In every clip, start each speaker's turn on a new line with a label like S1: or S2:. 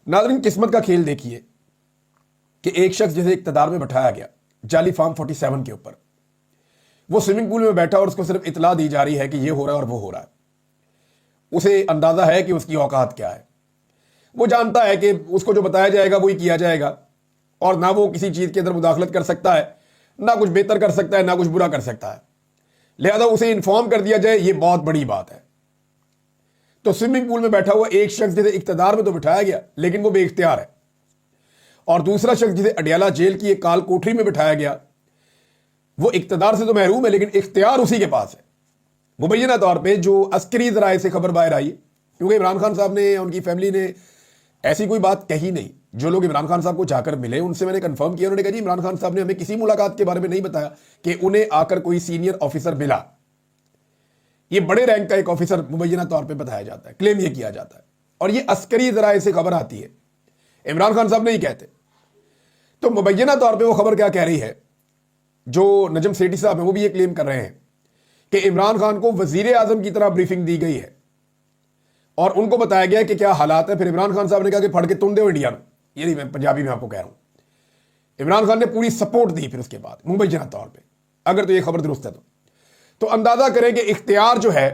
S1: नाज़रीन, किस्मत का खेल देखिए कि एक शख्स जिसे इक़्तिदार में बैठाया गया जाली फार्म 47 के ऊपर, वो स्विमिंग पूल में बैठा और उसको सिर्फ इतला दी जा रही है कि ये हो रहा है और वो हो रहा है। उसे अंदाजा है कि उसकी औकात क्या है। वो जानता है कि उसको जो बताया जाएगा वही किया जाएगा और ना वो किसी चीज़ के अंदर मुदाखलत कर सकता है, ना कुछ बेहतर कर सकता है, ना कुछ बुरा कर सकता है। लिहाजा उसे इन्फॉर्म कर दिया जाए, ये बहुत बड़ी बात है। तो स्विमिंग पूल में बैठा हुआ एक शख्स जिसे इक़्तिदार में तो बिठाया गया लेकिन वो बेइख्तियार है, और दूसरा शख्स जिसे अडियाला जेल की एक काल कोठरी में बिठाया गया वो इक़्तिदार से तो महरूम है लेकिन इख्तियार उसी के पास है। मुबैना तौर पे जो अस्करी ज़राए से खबर बाहर आई, क्योंकि इमरान खान साहब ने, उनकी फैमिली ने ऐसी कोई बात कही नहीं। जो लोग इमरान खान साहब को जाकर मिले उनसे मैंने कंफर्म किया, उन्होंने कहा जी इमरान खान साहब ने हमें किसी मुलाकात के बारे में नहीं बताया कि उन्हें आकर कोई सीनियर ऑफिसर मिला। ये बड़े रैंक का एक ऑफिसर मुबैना तौर पे बताया जाता है, क्लेम ये किया जाता है, और ये अस्करी ज़राए से खबर आती है, इमरान खान साहब नहीं कहते। तो मुबैना तौर पे वो खबर क्या कह रही है, जो नजम सेठी साहब है वो भी ये क्लेम कर रहे हैं कि इमरान खान को वजीर आजम की तरह ब्रीफिंग दी गई है और उनको बताया गया कि क्या हालात है। फिर इमरान खान साहब ने कहा कि फड़ के तुम दो इंडिया में, ये नहीं मैं पंजाबी में आपको कह रहा हूं। इमरान खान ने पूरी सपोर्ट दी फिर उसके बाद मुबैना तौर पे, अगर तो ये खबर दुरुस्त है तो अंदाजा करें कि इख्तियार जो है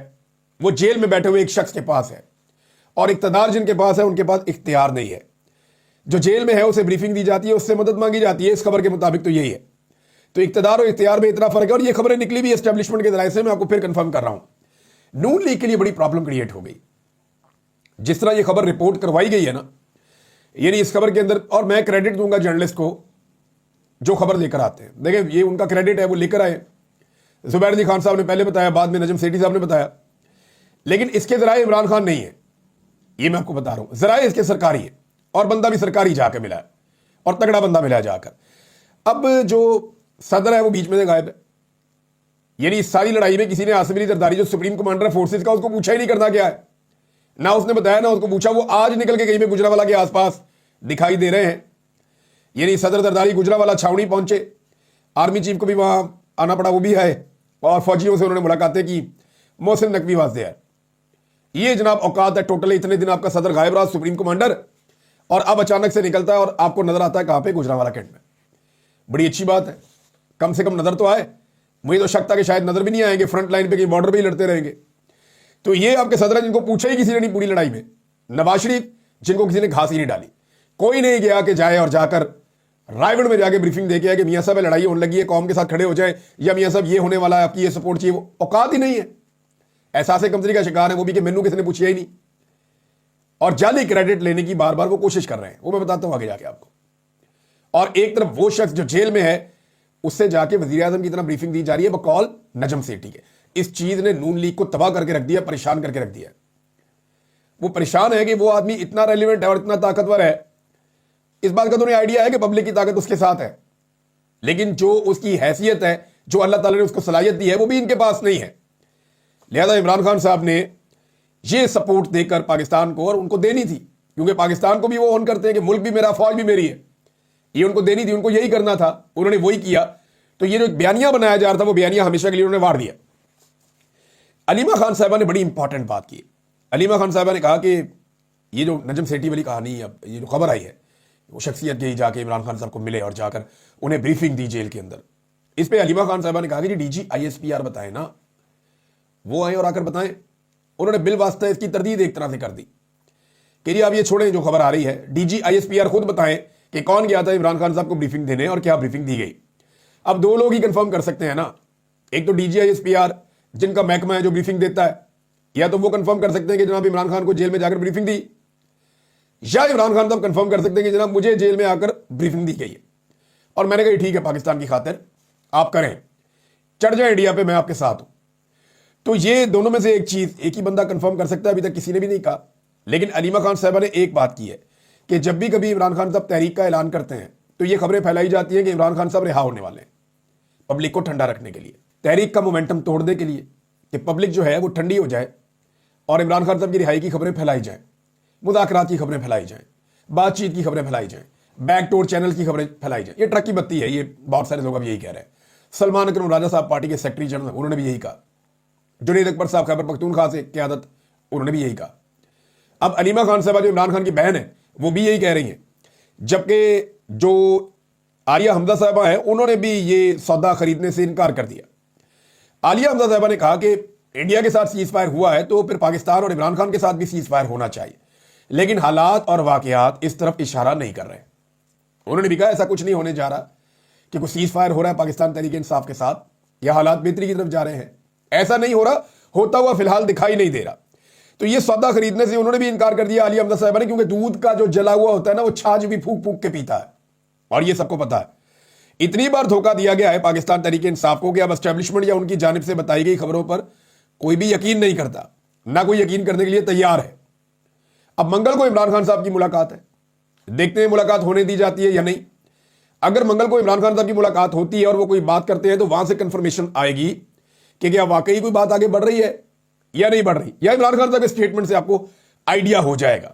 S1: वो जेल में बैठे हुए एक शख्स के पास है और इक़्तिदार जिनके पास है उनके पास इख्तियार नहीं है। जो जेल में है उसे ब्रीफिंग दी जाती है, उससे मदद मांगी जाती है। इस खबर के मुताबिक तो यही है। तो इक़्तिदार और इख्तियार में इतना फर्क है, और ये खबरें निकली भी एस्टेब्लिशमेंट के ज़राए से, मैं आपको फिर कंफर्म कर रहा हूं। नून लीग के लिए बड़ी प्रॉब्लम क्रिएट हो गई जिस तरह ये खबर रिपोर्ट करवाई गई है ना, यानी इस खबर के अंदर, और मैं क्रेडिट दूंगा जर्नलिस्ट को जो खबर लेकर आते हैं। देखें, ये उनका क्रेडिट है, वो लेकर आए। जुबैर अली खान साहब ने पहले बताया, बाद में नजम सेठी साहब ने बताया, लेकिन इसके ज़राए इमरान खान नहीं है, ये मैं आपको बता रहा हूं। ज़राए इसके सरकारी है और बंदा भी सरकारी जाकर मिला है और तगड़ा बंदा मिला है जाकर। अब जो सदर है वो बीच में से गायब है, यानी इस सारी लड़ाई में किसी ने आसिम अली जरदारी जो सुप्रीम कमांडर फोर्सेज का, उसको पूछा ही नहीं करना क्या है, ना उसने बताया ना उसको पूछा। वो आज निकल के कहीं पे गुजरावाला के आसपास दिखाई दे रहे हैं। यानी सदर जरदारी गुजरावाला छावनी पहुंचे, आर्मी चीफ को भी वहां आना पड़ा, वो भी आए, और फौजियों से उन्होंने मुलाकातें की। मोहसिन नकवी वास्ते है, ये जनाब औकात है टोटल। इतने दिन आपका सदर गायब रहा, सुप्रीम कमांडर, और अब अचानक से निकलता है और आपको नजर आता है कहां पे, गुजरावाला कैंट में। बड़ी अच्छी बात है, कम से कम नजर तो आए। मुझे तो शक था कि शायद नजर भी नहीं आएंगे, फ्रंट लाइन पे कहीं बॉर्डर पे ही लड़ते रहेंगे। तो ये आपके सदर जिनको पूछा ही किसी ने नहीं पूरी लड़ाई में। नवाज शरीफ जिनको किसी ने घास ही नहीं डाली, कोई नहीं गया कि जाए और जाकर रायगढ़ में जाके ब्रीफिंग दे के आए कि मियां साहब लड़ाई होने लगी है, कौम के साथ खड़े हो जाए, या मियां साहब ये होने वाला है, आपकी ये सपोर्ट चाहिए। वो औकात ही नहीं है, एहसास कमजोरी का शिकार है वो भी, कि मैनू किसी ने पूछा ही नहीं। और जाली क्रेडिट लेने की बार बार वो कोशिश कर रहे हैं, वो मैं बताता हूं आगे जाके आपको। और एक तरफ वो शख्स जो जेल में है उससे जाके वजीर आजम की तरह ब्रीफिंग दी जा रही है बकौल नजम सेठी के। इस चीज ने नून लीग को तबाह करके रख दिया, परेशान करके रख दिया। वो परेशान है कि वो आदमी इतना रेलिवेंट है और इतना ताकतवर है। इस बात का तो नहीं आइडिया है कि पब्लिक की ताकत उसके साथ है, लेकिन जो उसकी हैसियत है, जो अल्लाह ताला ने उसको सलाहियत दी है, वो भी इनके पास नहीं है। लिहाजा इमरान खान साहब ने ये सपोर्ट देकर पाकिस्तान को, और उनको देनी थी, क्योंकि पाकिस्तान को भी वो ऑन करते हैं कि मुल्क भी मेरा, फौज भी मेरी है, ये उनको देनी थी, उनको यही करना था, उन्होंने वही किया। तो ये जो बयानिया बनाया जा रहा था वो बयानिया हमेशा के लिए उन्होंने वार दिया। अलीमा खान साहबा ने बड़ी इंपॉर्टेंट बात की। अलीमा खान साहबा ने कहा कि ये जो नजम सेठी वाली कहानी, अब ये जो खबर आई है, वो शख्सियत गई जाके इमरान खान साहब को मिले और जाकर उन्हें ब्रीफिंग दी जेल के अंदर। इस पे अलीमा खान साहबा ने कहा कि जी DG ISPR बताएं ना, वो आए और आकर बताएं। उन्होंने बिल वास्ता इसकी तरदीद एक तरह से कर दी कि जी आप ये छोड़ें, जो खबर आ रही है DG ISPR खुद बताएं कि कौन गया था इमरान खान साहब को ब्रीफिंग देने और क्या ब्रीफिंग दी गई। अब दो लोग ही कंफर्म कर सकते हैं ना, एक तो DG ISPR जिनका महकमा है जो ब्रीफिंग देता है, या तो वो कंफर्म कर सकते हैं कि जनाब इमरान खान को जेल में जाकर ब्रीफिंग दी, या इमरान खान साहब कंफर्म कर सकते हैं कि जनाब मुझे जेल में आकर ब्रीफिंग दी गई है। और मैंने कहा ठीक है, पाकिस्तान की खातिर आप करें, चढ़ जाए इंडिया पे, मैं आपके साथ हूं। तो ये दोनों में से एक चीज एक ही बंदा कंफर्म कर सकता है, अभी तक किसी ने भी नहीं कहा। लेकिन अलीमा खान साहबा ने एक बात की है कि जब भी कभी इमरान खान साहब तहरीक का ऐलान करते हैं तो ये खबरें फैलाई जाती हैं कि इमरान खान साहब रिहा होने वाले हैं, पब्लिक को ठंडा रखने के लिए, तहरीक का मोमेंटम तोड़ने के लिए, कि पब्लिक जो है वो ठंडी हो जाए और इमरान खान साहब की रिहाई की खबरें फैलाई जाएं, मुज़ाकरात की खबरें फैलाई जाएं, बातचीत की खबरें फैलाई जाएं, बैकडोर चैनल की खबरें फैलाई जाएं। ये ट्रक की बत्ती है, ये बहुत सारे लोग अब यही कह रहे हैं। सलमान अकरम राजा साहब पार्टी के सेक्रेटरी जनरल, उन्होंने भी यही कहा। जुनैद अकबर साहब खैबर पख्तूनख्वा से क़यादत, उन्होंने भी यही कहा। अब अलीमा खान साहबा जो इमरान खान की बहन है, وہ بھی یہی کہہ رہی ہیں. جبکہ جو عالیہ حمزہ صاحبہ ہیں انہوں نے بھی یہ سودا خریدنے سے انکار کر دیا. عالیہ حمزہ صاحبہ نے کہا کہ انڈیا کے ساتھ سیز فائر ہوا ہے تو پھر پاکستان اور عمران خان کے ساتھ بھی سیز فائر ہونا چاہیے, لیکن حالات اور واقعات اس طرف اشارہ نہیں کر رہے. انہوں نے بھی کہا ایسا کچھ نہیں ہونے جا رہا کہ کوئی سیز فائر ہو رہا ہے پاکستان تحریک انصاف کے ساتھ یا حالات بہتری کی طرف جا رہے ہیں. ایسا نہیں ہو رہا, ہوتا ہوا فی الحال دکھائی نہیں دے رہا. تو یہ سودا خریدنے سے انہوں نے بھی انکار کر دیا عالیہ حمزہ صاحبہ نے, کیونکہ دودھ کا جو جلا ہوا ہوتا ہے نا وہ چھاچھ بھی پھونک پھونک کے پیتا ہے, اور یہ سب کو پتا ہے. اتنی بار دھوکہ دیا گیا ہے پاکستان تحریک انصاف کو کہ اب اسٹیبلشمنٹ یا ان کی جانب سے بتائی گئی خبروں پر کوئی بھی یقین نہیں کرتا, نہ کوئی یقین کرنے کے لیے تیار ہے. اب منگل کو عمران خان صاحب کی ملاقات ہے, دیکھتے ہیں ملاقات ہونے دی جاتی ہے یا نہیں. اگر منگل کو عمران خان صاحب کی ملاقات ہوتی ہے اور وہ کوئی بات کرتے ہیں تو وہاں سے کنفرمیشن آئے گی کہ کیا واقعی کوئی بات آگے بڑھ رہی ہے یا نہیں بڑھ رہی, یا عمران خان صاحب کے اسٹیٹمنٹ سے آپ کو آئیڈیا ہو جائے گا.